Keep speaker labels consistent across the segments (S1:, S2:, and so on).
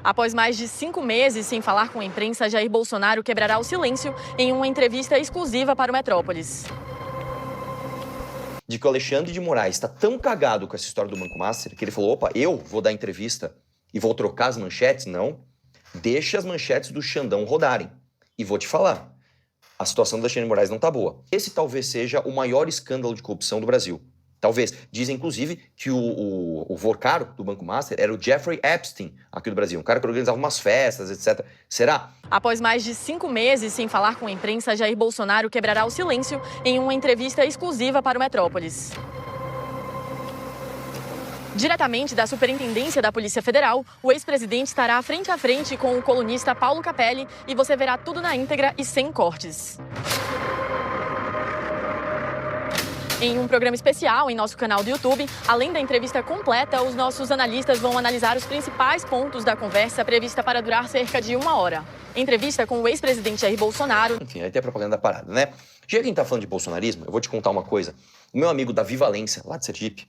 S1: Após mais de 5 meses sem falar com a imprensa, Jair Bolsonaro quebrará o silêncio em uma entrevista exclusiva para o Metrópolis.
S2: De que o Alexandre de Moraes está tão cagado com essa história do Banco Master que ele falou, opa, eu vou dar entrevista e vou trocar as manchetes? Não. Deixa as manchetes do Xandão rodarem. E vou te falar, a situação do Alexandre de Moraes não tá boa. Esse talvez seja o maior escândalo de corrupção do Brasil. Talvez. Dizem, inclusive, que o Vorcaro do Banco Master era o Jeffrey Epstein aqui do Brasil. Um cara que organizava umas festas, etc. Será?
S1: Após mais de 5 meses sem falar com a imprensa, Jair Bolsonaro quebrará o silêncio em uma entrevista exclusiva para o Metrópolis. Diretamente da Superintendência da Polícia Federal, o ex-presidente estará frente a frente com o colunista Paulo Capelli e você verá tudo na íntegra e sem cortes. Em um programa especial em nosso canal do YouTube, além da entrevista completa, os nossos analistas vão analisar os principais pontos da conversa prevista para durar cerca de 1 hora. Entrevista com o ex-presidente Jair Bolsonaro.
S2: Enfim, aí tem a propaganda da parada, né? Já que a gente tá falando de bolsonarismo, eu vou te contar uma coisa. O meu amigo Davi Valência, lá de Sergipe,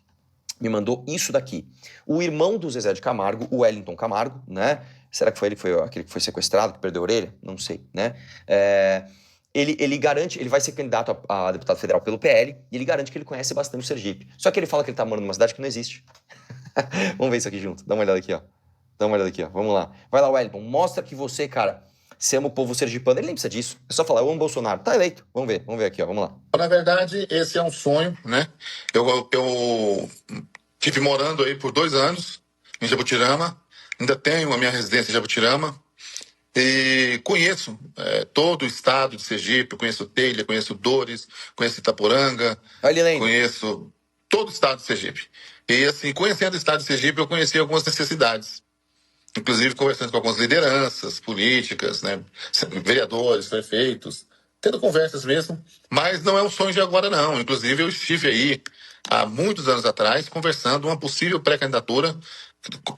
S2: me mandou isso daqui. O irmão do Zezé de Camargo, o Wellington Camargo, né? Será que foi ele que foi aquele que foi sequestrado, que perdeu a orelha? Não sei, né? Ele garante, ele vai ser candidato a deputado federal pelo PL, e ele garante que ele conhece bastante o Sergipe. Só que ele fala que ele tá morando numa cidade que não existe. Vamos ver isso aqui junto. Dá uma olhada aqui, ó. Dá uma olhada aqui, ó. Vamos lá. Vai lá, Wellington. Mostra que você, cara, você ama o povo sergipano. Ele nem precisa disso. É só falar, eu amo Bolsonaro. Tá eleito. Vamos ver aqui, ó. Vamos lá.
S3: Na verdade, esse é um sonho, né? Eu tive morando aí por 2 anos em Jabutirama. Ainda tenho a minha residência em Jabutirama. E conheço todo o estado de Sergipe, conheço Telha, conheço Dores, conheço Itaporanga, conheço todo o estado de Sergipe. E assim, conhecendo o estado de Sergipe, eu conheci algumas necessidades. Inclusive conversando com algumas lideranças políticas, né, vereadores, prefeitos, tendo conversas mesmo. Mas não é um sonho de agora, não. Inclusive, eu estive aí, há muitos anos atrás, conversando uma possível pré-candidatura,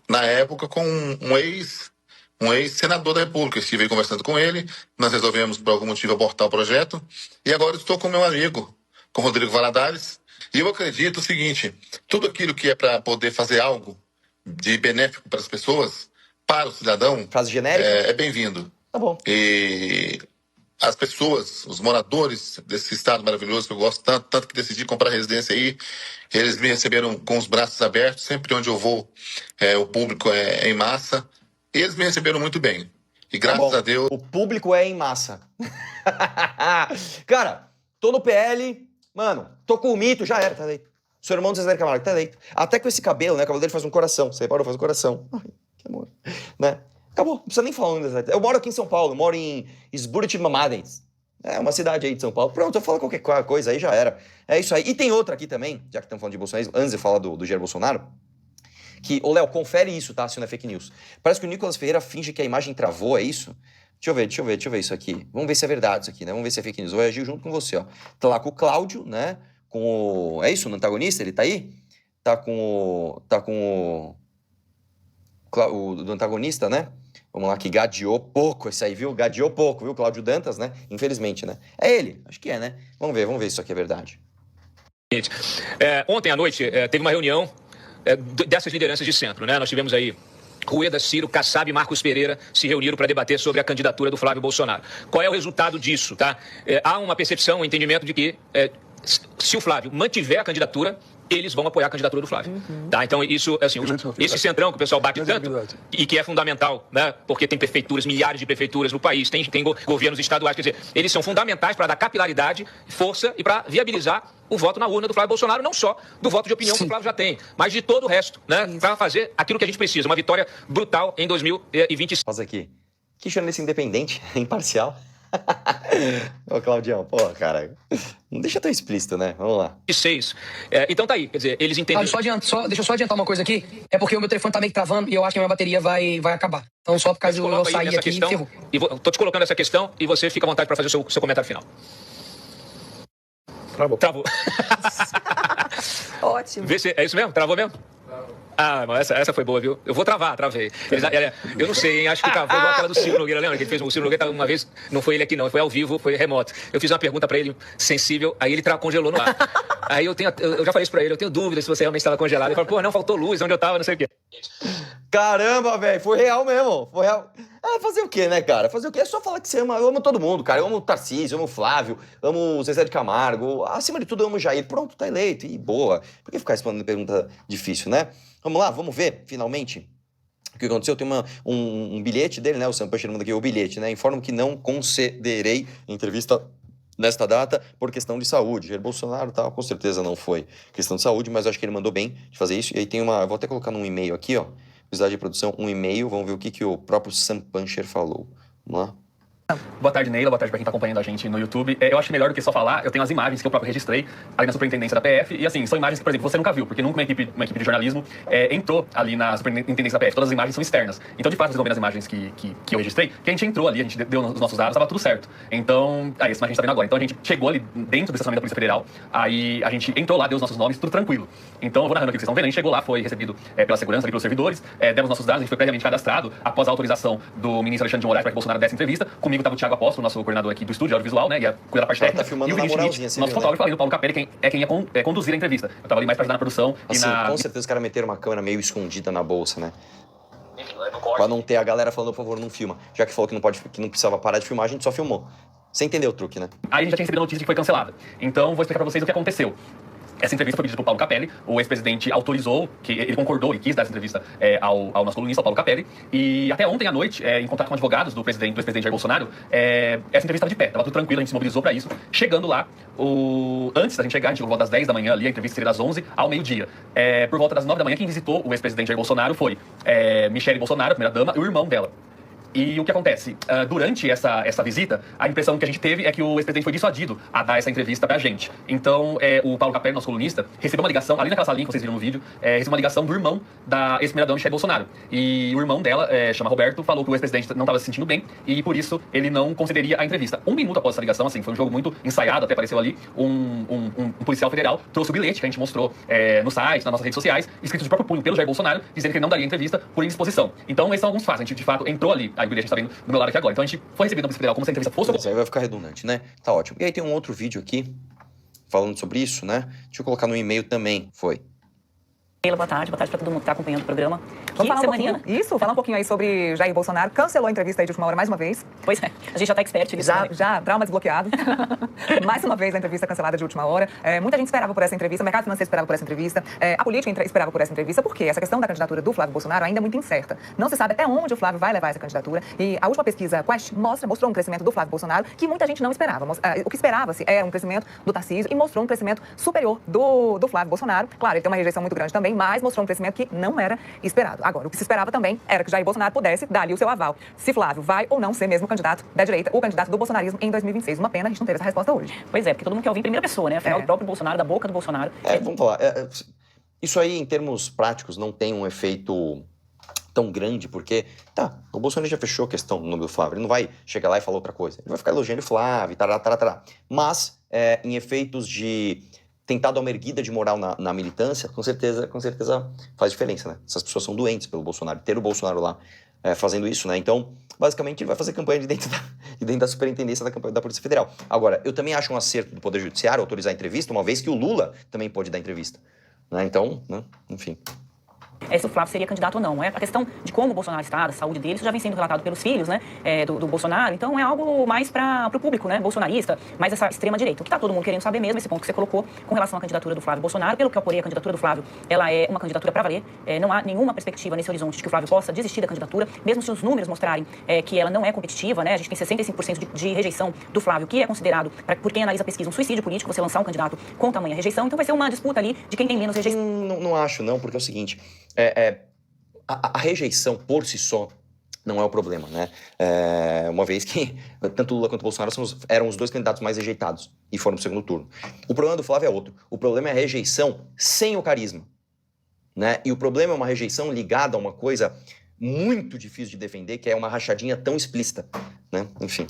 S3: na época, com um ex-senador da República. Estive aí conversando com ele, nós resolvemos, por algum motivo, abortar o projeto, e agora estou com meu amigo, com Rodrigo Valadares, e eu acredito o seguinte, tudo aquilo que é para poder fazer algo de benéfico para as pessoas, para o cidadão,
S2: frase genérica,
S3: é bem-vindo.
S2: Tá bom.
S3: E as pessoas, os moradores desse estado maravilhoso que eu gosto tanto que decidi comprar residência aí, eles me receberam com os braços abertos, sempre onde eu vou, o público é em massa. Eles me receberam muito bem. E graças a Deus...
S2: O público é em massa. Cara, tô no PL, mano, tô com o mito, já era, tá eleito. Seu irmão do Zezé de Camargo, tá eleito. Até com esse cabelo, né, o cabelo dele faz um coração. Você reparou, faz um coração. Ai, que amor. Né? Acabou, não precisa nem falar onde Zezé. Eu moro aqui em São Paulo, eu moro em Esburiti-Mamadens. É uma cidade aí de São Paulo. Pronto, eu falo qualquer coisa aí, já era. É isso aí. E tem outra aqui também, já que estamos falando de bolsonarismo, antes de falar do Jair Bolsonaro, que, ô Léo, confere isso, tá? Se não é fake news. Parece que o Nicolas Ferreira finge que a imagem travou, é isso? Deixa eu ver isso aqui. Vamos ver se é verdade isso aqui, né? Vamos ver se é fake news. Eu vou reagir junto com você, ó. Tá lá com o Cláudio, né? Com o... É isso, o antagonista? Ele tá aí? Tá com o do antagonista, né? Vamos lá, que gadeou pouco esse aí, viu? Gadeou pouco, viu? Cláudio Dantas, né? Infelizmente, né? É ele, acho que é, né? Vamos ver se isso aqui é verdade.
S4: Ontem à noite teve uma reunião dessas lideranças de centro, né? Nós tivemos aí Rueda, Ciro, Kassab e Marcos Pereira se reuniram para debater sobre a candidatura do Flávio Bolsonaro. Qual é o resultado disso, tá? Há uma percepção, um entendimento de que se o Flávio mantiver a candidatura, eles vão apoiar a candidatura do Flávio. Tá? Então, isso, assim, esse centrão que o pessoal bate tanto, e que é fundamental, né? Porque tem prefeituras, milhares de prefeituras no país, tem governos estaduais, quer dizer, eles são fundamentais para dar capilaridade, força e para viabilizar o voto na urna do Flávio Bolsonaro, não só do voto de opinião que o Flávio já tem, mas de todo o resto, né? Para fazer aquilo que a gente precisa, uma vitória brutal em 2025.
S2: Faz aqui. Que jornalista independente, imparcial. Ô, Claudião, pô, cara, não deixa tão explícito, né? Vamos lá.
S4: 6. Então tá aí, quer dizer, eles entendem...
S5: Deixa eu só adiantar uma coisa aqui. É porque o meu telefone tá meio que travando e eu acho que a minha bateria vai acabar. Então só por causa de eu sair aqui, ferrou.
S4: Tô te colocando essa questão e você fica à vontade para fazer o seu comentário final. Travou.
S6: Ótimo.
S4: Vê se, é isso mesmo? Travou mesmo? Ah, mas essa foi boa, viu? Eu vou travar, travei. Eu não sei, hein? Acho que travou igual aquela do Ciro Nogueira, lembra? Que ele fez o Ciro Nogueira uma vez, não foi ele aqui não, foi ao vivo, foi remoto. Eu fiz uma pergunta pra ele, sensível, aí ele congelou no ar. Aí eu já falei isso pra ele, eu tenho dúvida se você realmente estava congelado. Ele falou, pô, não, faltou luz, onde eu tava, não sei o quê.
S2: Caramba, velho, foi real mesmo. Foi real. Fazer o quê, né, cara? Fazer o quê? É só falar que você ama. Eu amo todo mundo, cara. Eu amo o Tarcísio, eu amo o Flávio, amo o Zezé de Camargo. Acima de tudo, eu amo o Jair. Pronto, tá eleito. E boa. Por que ficar respondendo pergunta difícil, né? Vamos lá, vamos ver, finalmente. O que aconteceu? Tem um bilhete dele, né? O Sam Puncher manda aqui o bilhete, né? Informo que não concederei entrevista nesta data por questão de saúde. Jair Bolsonaro, tal, com certeza não foi questão de saúde, mas eu acho que ele mandou bem de fazer isso. E aí tem eu vou até colocar num e-mail aqui, ó. Precisar de produção, um e-mail, vamos ver o que o próprio Sam Puncher falou. Vamos lá.
S6: Boa tarde, Neila. Boa tarde pra quem tá acompanhando a gente no YouTube. Eu acho que melhor do que só falar, eu tenho as imagens que eu próprio registrei ali na superintendência da PF. E assim, são imagens que, por exemplo, você nunca viu, porque nunca uma equipe de jornalismo entrou ali na superintendência da PF. Todas as imagens são externas. Então, de fato, vocês vão ver as imagens que eu registrei, que a gente entrou ali, a gente deu os nossos dados, tava tudo certo. Então, essa imagem a gente tá vendo agora. Então, a gente chegou ali dentro do estacionamento da Polícia Federal, aí a gente entrou lá, deu os nossos nomes, tudo tranquilo. Então, eu vou narrando aqui o que vocês estão vendo. A gente chegou lá, foi recebido pela segurança ali, pelos servidores, demos nossos dados, a gente foi previamente cadastrado após a autorização do ministro Alexandre de Moraes para que Bolsonaro desse entrevista. Comigo tava o Thiago Apóstolo, nosso coordenador aqui do estúdio, audiovisual, né, ia cuidar da parte técnica.
S2: Tá filmando
S6: e o
S2: na
S6: Vinícius
S2: moralzinha,
S6: Schmidt, nosso fotógrafo, ali, o Paulo Capelli, quem ia conduzir a entrevista. Eu tava ali mais pra ajudar na produção
S2: assim,
S6: e na...
S2: com certeza os caras meteram uma câmera meio escondida na bolsa, né? Pra não ter a galera falando, por favor, não filma. Já que falou que não precisava parar de filmar, a gente só filmou. Você entendeu o truque, né?
S6: Aí a gente já tinha recebido a notícia de que foi cancelada. Então, vou explicar pra vocês o que aconteceu. Essa entrevista foi pedida pelo Paulo Capelli, o ex-presidente autorizou, que ele concordou e quis dar essa entrevista ao nosso colunista, ao Paulo Capelli, e até ontem à noite, em contato com advogados do ex-presidente Jair Bolsonaro, essa entrevista estava de pé, estava tudo tranquilo, a gente se mobilizou para isso. Chegando lá, antes da gente chegar, a gente chegou por volta das 10 da manhã ali, a entrevista seria das 11 ao meio-dia. Por volta das 9 da manhã, quem visitou o ex-presidente Jair Bolsonaro foi Michele Bolsonaro, a primeira-dama, e o irmão dela. E o que acontece? Durante essa visita, a impressão que a gente teve é que o ex-presidente foi dissuadido a dar essa entrevista pra gente. Então, o Paulo Capelli, nosso colunista, recebeu uma ligação, ali naquela salinha que vocês viram no vídeo, recebeu uma ligação do irmão da ex-primeira-dama Michele Bolsonaro. E o irmão dela, chama Roberto, falou que o ex-presidente não estava se sentindo bem e, por isso, ele não concederia a entrevista. Um minuto após essa ligação, assim, foi um jogo muito ensaiado, até apareceu ali, um policial federal trouxe o bilhete que a gente mostrou no site, nas nossas redes sociais, escrito de próprio punho pelo Jair Bolsonaro, dizendo que ele não daria entrevista por indisposição. Então, esses são alguns fatos. A gente, de fato, entrou ali, aí o bilhete está vendo do meu lado aqui agora. Então a gente foi recebido na Polícia Federal como se a entrevista fosse...
S2: Isso aí vai ficar redundante, né? Tá ótimo. E aí tem um outro vídeo aqui, falando sobre isso, né? Deixa eu colocar no e-mail também. Foi.
S7: Boa tarde para todo mundo que está acompanhando o programa.
S8: Vamos falar falar um pouquinho aí sobre Jair Bolsonaro. Cancelou a entrevista aí de última hora mais uma vez.
S7: Pois é, a gente já está expert nisso.
S8: Já, trauma desbloqueado. Mais uma vez a entrevista cancelada de última hora. Muita gente esperava por essa entrevista, o mercado financeiro esperava por essa entrevista, a política esperava por essa entrevista, porque essa questão da candidatura do Flávio Bolsonaro ainda é muito incerta. Não se sabe até onde o Flávio vai levar essa candidatura. E a última pesquisa Quest mostrou um crescimento do Flávio Bolsonaro que muita gente não esperava. O que esperava-se era um crescimento do Tarcísio e mostrou um crescimento superior do Flávio Bolsonaro. Claro, ele tem uma rejeição muito grande também, mas mostrou um crescimento que não era esperado. Agora, o que se esperava também era que Jair Bolsonaro pudesse dar ali o seu aval. Se Flávio vai ou não ser mesmo o candidato da direita, o candidato do bolsonarismo em 2026. Uma pena, a gente não teve essa resposta hoje.
S7: Pois é, porque todo mundo quer ouvir em primeira pessoa, né? Afinal, o próprio Bolsonaro, da boca do Bolsonaro.
S2: Vamos falar. Isso aí, em termos práticos, não tem um efeito tão grande, porque, o Bolsonaro já fechou a questão do nome do Flávio. Ele não vai chegar lá e falar outra coisa. Ele vai ficar elogiando o Flávio, tará. Mas, em efeitos de tentar dar uma erguida de moral na militância, com certeza faz diferença, né? Essas pessoas são doentes pelo Bolsonaro. Ter o Bolsonaro lá fazendo isso, né? Então, basicamente, ele vai fazer campanha de dentro da superintendência da Polícia Federal. Agora, eu também acho um acerto do Poder Judiciário autorizar a entrevista, uma vez que o Lula também pode dar entrevista. Né? Então, né? Enfim...
S7: Se o Flávio seria candidato ou não, não é? A questão de como o Bolsonaro está, da saúde dele, isso já vem sendo relatado pelos filhos, né, do Bolsonaro. Então é algo mais para o público, né, bolsonarista, mais essa extrema-direita. O que está todo mundo querendo saber mesmo, esse ponto que você colocou com relação à candidatura do Flávio Bolsonaro. Pelo que eu apurei, a candidatura do Flávio, ela é uma candidatura para valer. Não há nenhuma perspectiva nesse horizonte de que o Flávio possa desistir da candidatura, mesmo se os números mostrarem que ela não é competitiva, né? A gente tem 65% de rejeição do Flávio, que é considerado, por quem analisa a pesquisa, um suicídio político, você lançar um candidato com tamanha rejeição. Então vai ser uma disputa ali de quem tem menos rejeição.
S2: Não acho, não, porque é o seguinte... A rejeição por si só não é o problema, né? Uma vez que tanto Lula quanto Bolsonaro eram os dois candidatos mais rejeitados e foram pro segundo turno. O problema do Flávio é outro. O problema é a rejeição sem o carisma, né? E o problema é uma rejeição ligada a uma coisa muito difícil de defender, que é uma rachadinha tão explícita, né? Enfim...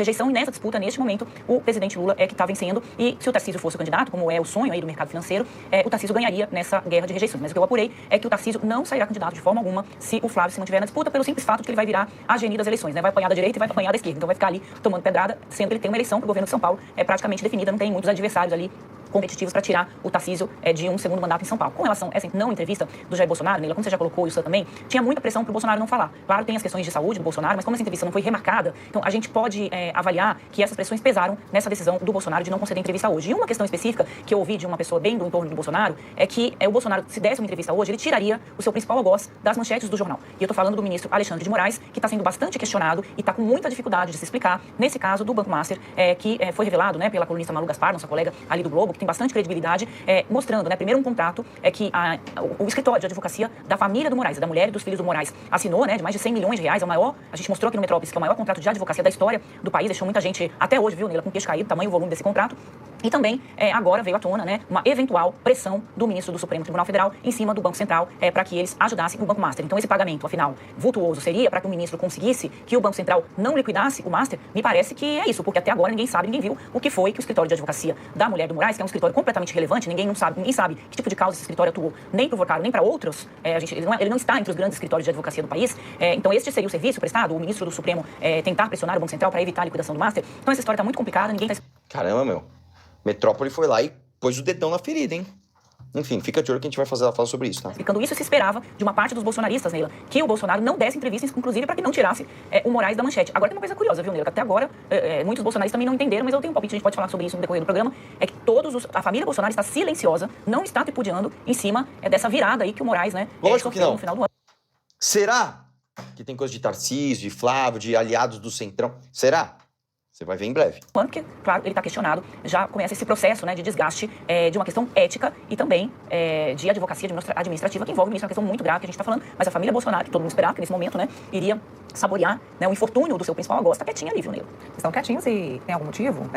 S7: Rejeição, e nessa disputa, neste momento, o presidente Lula é que está vencendo, e se o Tarcísio fosse o candidato, como é o sonho aí do mercado financeiro, o Tarcísio ganharia nessa guerra de rejeições. Mas o que eu apurei é que o Tarcísio não sairá candidato de forma alguma se o Flávio se mantiver na disputa, pelo simples fato de que ele vai virar a geni das eleições, né? Vai apanhar da direita e vai apanhar da esquerda, então vai ficar ali tomando pedrada, sendo que ele tem uma eleição para o governo de São Paulo praticamente definida, não tem muitos adversários ali competitivos para tirar o Tarcísio de um segundo mandato em São Paulo. Com relação a essa não entrevista do Jair Bolsonaro, Neila, como você já colocou, e o Sam também, tinha muita pressão para o Bolsonaro não falar. Claro, tem as questões de saúde do Bolsonaro, mas como essa entrevista não foi remarcada, então a gente pode avaliar que essas pressões pesaram nessa decisão do Bolsonaro de não conceder entrevista hoje. E uma questão específica que eu ouvi de uma pessoa bem do entorno do Bolsonaro é que o Bolsonaro, se desse uma entrevista hoje, ele tiraria o seu principal algoz das manchetes do jornal. E eu estou falando do ministro Alexandre de Moraes, que está sendo bastante questionado e está com muita dificuldade de se explicar nesse caso do Banco Master, que foi revelado, né, pela colunista Malu Gaspar, nossa colega ali do Globo, que tem bastante credibilidade, mostrando, né, primeiro um contrato que o escritório de advocacia da família do Moraes, da mulher e dos filhos do Moraes, assinou, né, de mais de 100 milhões de reais, é o maior, a gente mostrou aqui no Metrópolis, que é o maior contrato de advocacia da história do país, deixou muita gente, até hoje, viu, Neila, com o queixo caído, tamanho e volume desse contrato. E também, agora veio à tona, né, uma eventual pressão do ministro do Supremo Tribunal Federal em cima do Banco Central para que eles ajudassem o Banco Master. Então, esse pagamento, afinal, vultuoso seria para que o ministro conseguisse que o Banco Central não liquidasse o Master? Me parece que é isso, porque até agora ninguém sabe, ninguém viu o que foi que o escritório de advocacia da mulher do Moraes, que é um escritório completamente relevante, ninguém sabe que tipo de causa esse escritório atuou, nem para o Vorcaro, nem para outros. Ele não está entre os grandes escritórios de advocacia do país. Então, este seria o serviço prestado, o ministro do Supremo tentar pressionar o Banco Central para evitar a liquidação do Master. Então, essa história está muito complicada, ninguém está...
S2: Caramba, meu. Metrópole foi lá e pôs o dedão na ferida, hein? Enfim, fica de olho que a gente vai falar sobre isso, tá?
S7: Explicando isso, se esperava de uma parte dos bolsonaristas, Neila, que o Bolsonaro não desse entrevistas, inclusive para que não tirasse o Moraes da manchete. Agora tem uma coisa curiosa, viu, Neila? Que até agora muitos bolsonaristas também não entenderam, mas eu tenho um palpite, a gente pode falar sobre isso no decorrer do programa, é que a família Bolsonaro está silenciosa, não está tripudiando em cima dessa virada aí que o Moraes, né,
S2: Lógico que não.
S7: No final do ano.
S2: Será que tem coisa de Tarcísio, de Flávio, de aliados do Centrão? Será? Você vai ver em breve.
S7: Porque, claro, ele está questionado, já começa esse processo, né, de desgaste de uma questão ética e também de advocacia administrativa, que envolve isso, uma questão muito grave que a gente está falando, mas a família Bolsonaro, que todo mundo esperava que nesse momento, né, iria saborear, né, o infortúnio do seu principal algoz, está quietinha ali, viu, Neila?
S8: Estão quietinhos e tem algum motivo?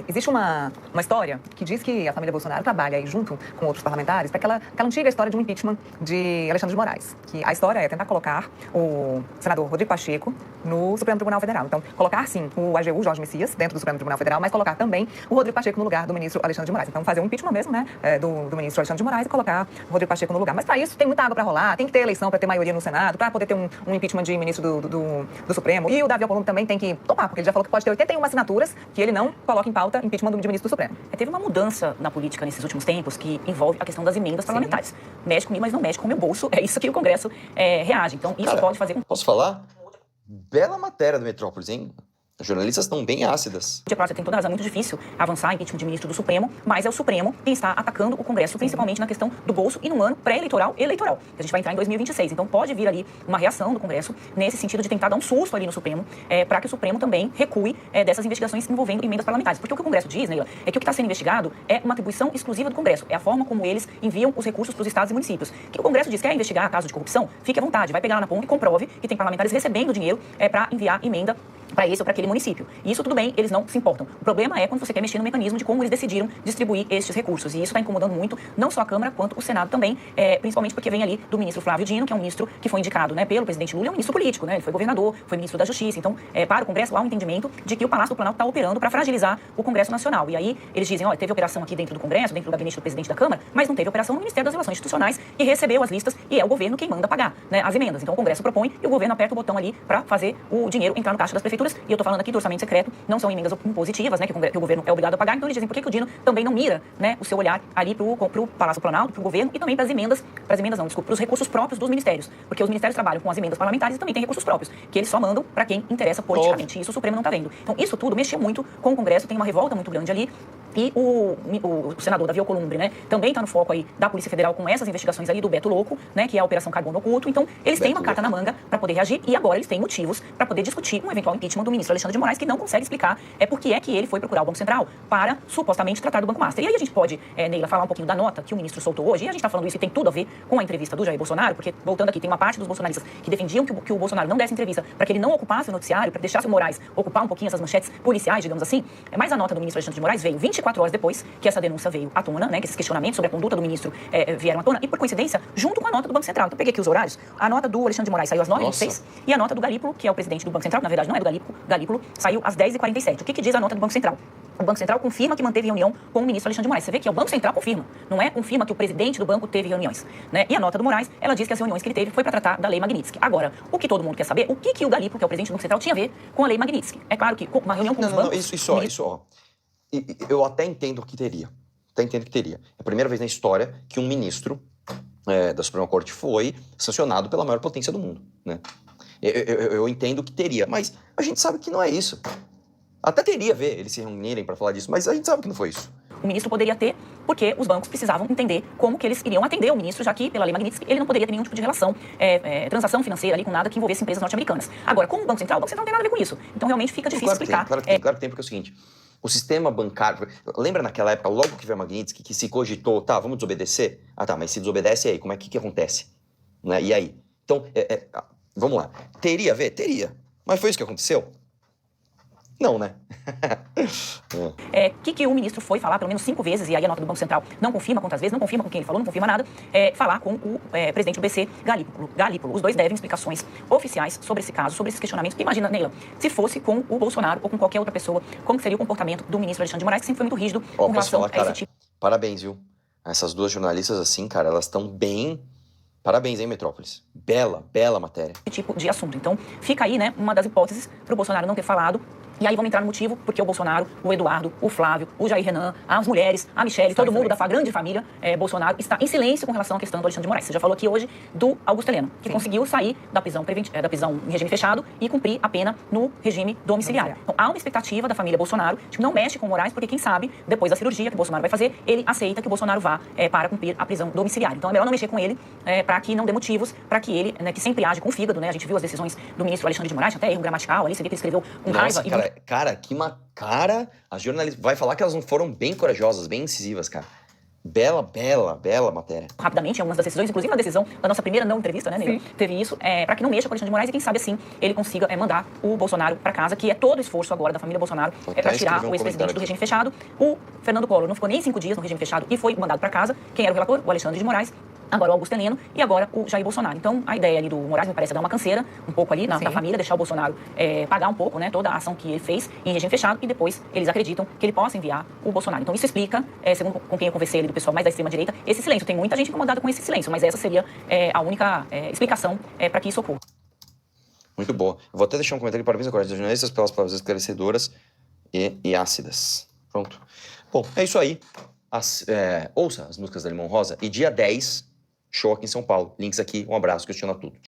S8: Existe uma história que diz que a família Bolsonaro trabalha aí junto com outros parlamentares para aquela antiga história de um impeachment de Alexandre de Moraes. Que a história é tentar colocar o senador Rodrigo Pacheco no Supremo Tribunal Federal. Então, colocar, sim, o AGU, Jorge Messias, dentro do Supremo Tribunal Federal, mas colocar também o Rodrigo Pacheco no lugar do ministro Alexandre de Moraes. Então, fazer um impeachment mesmo, né, do ministro Alexandre de Moraes e colocar o Rodrigo Pacheco no lugar. Mas, para isso, tem muita água para rolar, tem que ter eleição para ter maioria no Senado, para poder ter um impeachment de ministro do Supremo. E o Davi Alcolumbre também tem que topar, porque ele já falou que pode ter 81 assinaturas que ele não coloca em pauta impeachment de ministro do Supremo.
S7: Teve uma mudança na política nesses últimos tempos que envolve a questão das emendas parlamentares. Mexe comigo, mas não mexe com o meu bolso. É isso que o Congresso reage. Então, isso pode fazer...
S2: Posso falar? Bela matéria do Metrópolis, hein? As jornalistas estão bem ácidas.
S7: Você tem toda razão, é muito difícil avançar em impeachment de ministro do Supremo, mas é o Supremo quem está atacando o Congresso, principalmente na questão do bolso e num ano pré-eleitoral eleitoral. A gente vai entrar em 2026, então pode vir ali uma reação do Congresso nesse sentido de tentar dar um susto ali no Supremo, para que o Supremo também recue dessas investigações envolvendo emendas parlamentares. Porque o que o Congresso diz, Neila, é que o que está sendo investigado é uma atribuição exclusiva do Congresso, é a forma como eles enviam os recursos para os estados e municípios. Que o Congresso diz que quer investigar caso de corrupção, fique à vontade, vai pegar lá na ponta e comprove que tem parlamentares recebendo dinheiro para enviar emenda para esse ou para aquele município. E isso tudo bem, eles não se importam. O problema é quando você quer mexer no mecanismo de como eles decidiram distribuir estes recursos. E isso está incomodando muito, não só a Câmara, quanto o Senado também, principalmente porque vem ali do ministro Flávio Dino, que é um ministro que foi indicado, né, pelo presidente Lula, é um ministro político, né? Ele foi governador, foi ministro da Justiça. Então, para o Congresso há um entendimento de que o Palácio do Planalto está operando para fragilizar o Congresso Nacional. E aí eles dizem, olha, teve operação aqui dentro do Congresso, dentro do gabinete do presidente da Câmara, mas não teve operação no Ministério das Relações Institucionais e recebeu as listas e é o governo quem manda pagar, né, as emendas. Então o Congresso propõe e o governo aperta o botão ali para fazer o dinheiro entrar no caixa das prefeituras. E eu tô falando aqui do orçamento secreto, não são emendas impositivas, né, que o governo é obrigado a pagar. Então eles dizem por que o Dino também não mira, né, o seu olhar ali pro Palácio do Planalto, pro governo e também para os recursos próprios dos ministérios, porque os ministérios trabalham com as emendas parlamentares e também têm recursos próprios, que eles só mandam para quem interessa politicamente. E isso o Supremo não tá vendo. Então isso tudo mexeu muito com o Congresso, tem uma revolta muito grande ali. E o senador Davi Alcolumbre, né, também está no foco aí da Polícia Federal com essas investigações ali do Beto Louco, né, que é a Operação Carbono Oculto. Então, eles têm uma carta na manga para poder reagir e agora eles têm motivos para poder discutir um eventual impeachment do ministro Alexandre de Moraes, que não consegue explicar por que é que ele foi procurar o Banco Central para supostamente tratar do Banco Master. E aí a gente pode, Neila, falar um pouquinho da nota que o ministro soltou hoje, e a gente está falando isso e tem tudo a ver com a entrevista do Jair Bolsonaro, porque, voltando aqui, tem uma parte dos bolsonaristas que defendiam que o Bolsonaro não desse entrevista para que ele não ocupasse o noticiário, para que deixasse o Moraes ocupar um pouquinho essas manchetes policiais, digamos assim. Mas a nota do ministro Alexandre de Moraes veio 24 horas depois que essa denúncia veio à tona, né, que esses questionamentos sobre a conduta do ministro vieram à tona, e por coincidência, junto com a nota do Banco Central. Então, peguei aqui os horários. A nota do Alexandre de Moraes saiu às 9h26 e a nota do Galípolo, que é o presidente do Banco Central, que na verdade não é do Galípolo, saiu às 10h47. O que diz a nota do Banco Central? O Banco Central confirma que manteve reunião com o ministro Alexandre de Moraes. Você vê que é o Banco Central confirma, não é confirma que o presidente do banco teve reuniões, né? E a nota do Moraes, ela diz que as reuniões que ele teve foi para tratar da Lei Magnitsky. Agora, o que todo mundo quer saber, o que o Galípolo, que é o presidente do Banco Central, tinha a ver com a Lei Magnitsky? É claro que uma reunião com os bancos...
S2: Isso, ó. Eu até entendo que teria. até entendo que teria. É a primeira vez na história que um ministro da Suprema Corte foi sancionado pela maior potência do mundo, né? Eu entendo que teria, mas a gente sabe que não é isso. Até teria a ver eles se reunirem para falar disso, mas a gente sabe que não foi isso.
S7: O ministro poderia ter, porque os bancos precisavam entender como que eles iriam atender o ministro, já que, pela lei Magnitsky, ele não poderia ter nenhum tipo de relação, transação financeira ali com nada que envolvesse empresas norte-americanas. Agora, como o Banco Central não tem nada a ver com isso. Então, realmente, fica difícil explicar.
S2: Claro que tem, porque é o seguinte, o sistema bancário... Lembra naquela época, logo que veio a Magnitsky, que se cogitou, tá, vamos desobedecer? Ah, tá, mas se desobedece, aí, como é que acontece? Né? E aí? Então, vamos lá. Teria a ver? Teria. Mas foi isso que aconteceu? Não, né?
S7: Que o ministro foi falar pelo menos 5 vezes, e aí a nota do Banco Central não confirma quantas vezes, não confirma com quem ele falou, não confirma nada, falar com o presidente do BC, Galípolo. Os dois devem explicações oficiais sobre esse caso, sobre esses questionamentos. Porque imagina, Neila, se fosse com o Bolsonaro ou com qualquer outra pessoa, como seria o comportamento do ministro Alexandre de Moraes, que sempre foi muito rígido com relação a esse tipo.
S2: Parabéns, viu? Essas duas jornalistas, assim, cara, elas estão bem... Parabéns, hein, Metrópolis? Bela matéria.
S7: Esse tipo de assunto. Então, fica aí, né, uma das hipóteses para o Bolsonaro não ter falado. E aí vamos entrar no motivo, porque o Bolsonaro, o Eduardo, o Flávio, o Jair Renan, as mulheres, a Michelle, todo mundo da grande família Bolsonaro está em silêncio com relação à questão do Alexandre de Moraes. Você já falou aqui hoje do Augusto Heleno, que conseguiu sair da prisão em regime fechado e cumprir a pena no regime domiciliar. Então, há uma expectativa da família Bolsonaro de que não mexe com o Moraes, porque quem sabe, depois da cirurgia que o Bolsonaro vai fazer, ele aceita que o Bolsonaro vá para cumprir a prisão domiciliar. Então é melhor não mexer com ele, para que não dê motivos para que ele, né, que sempre age com o fígado, né? A gente viu as decisões do ministro Alexandre de Moraes, até erro gramatical ali, você viu que ele escreveu com raiva.
S2: Cara, que cara, as jornalistas... Vai falar que elas não foram bem corajosas, bem incisivas, cara. Bela matéria.
S7: Rapidamente, em algumas das decisões, inclusive na decisão da nossa primeira não entrevista, né, Neila? Teve isso, para que não mexa com o Alexandre de Moraes e quem sabe assim ele consiga mandar o Bolsonaro para casa, que é todo o esforço agora da família Bolsonaro para tirar o ex-presidente do regime fechado. O Fernando Collor não ficou nem 5 dias no regime fechado e foi mandado para casa. Quem era o relator? O Alexandre de Moraes. Agora o Augusto Heleno e agora o Jair Bolsonaro. Então, a ideia ali do Moraes me parece dar uma canseira um pouco ali da família, deixar o Bolsonaro pagar um pouco, né, toda a ação que ele fez em regime fechado e depois eles acreditam que ele possa enviar o Bolsonaro. Então, isso explica, segundo com quem eu conversei ali do pessoal mais da extrema-direita, esse silêncio. Tem muita gente incomodada com esse silêncio, mas essa seria a única explicação para que isso ocorra.
S2: Muito boa. Eu vou até deixar um comentário. Parabéns agora aos jornalistas pelas palavras esclarecedoras e ácidas. Pronto. Bom, é isso aí. Ouça as músicas da Limão Rosa e dia 10... show aqui em São Paulo. Links aqui, um abraço, questiona tudo.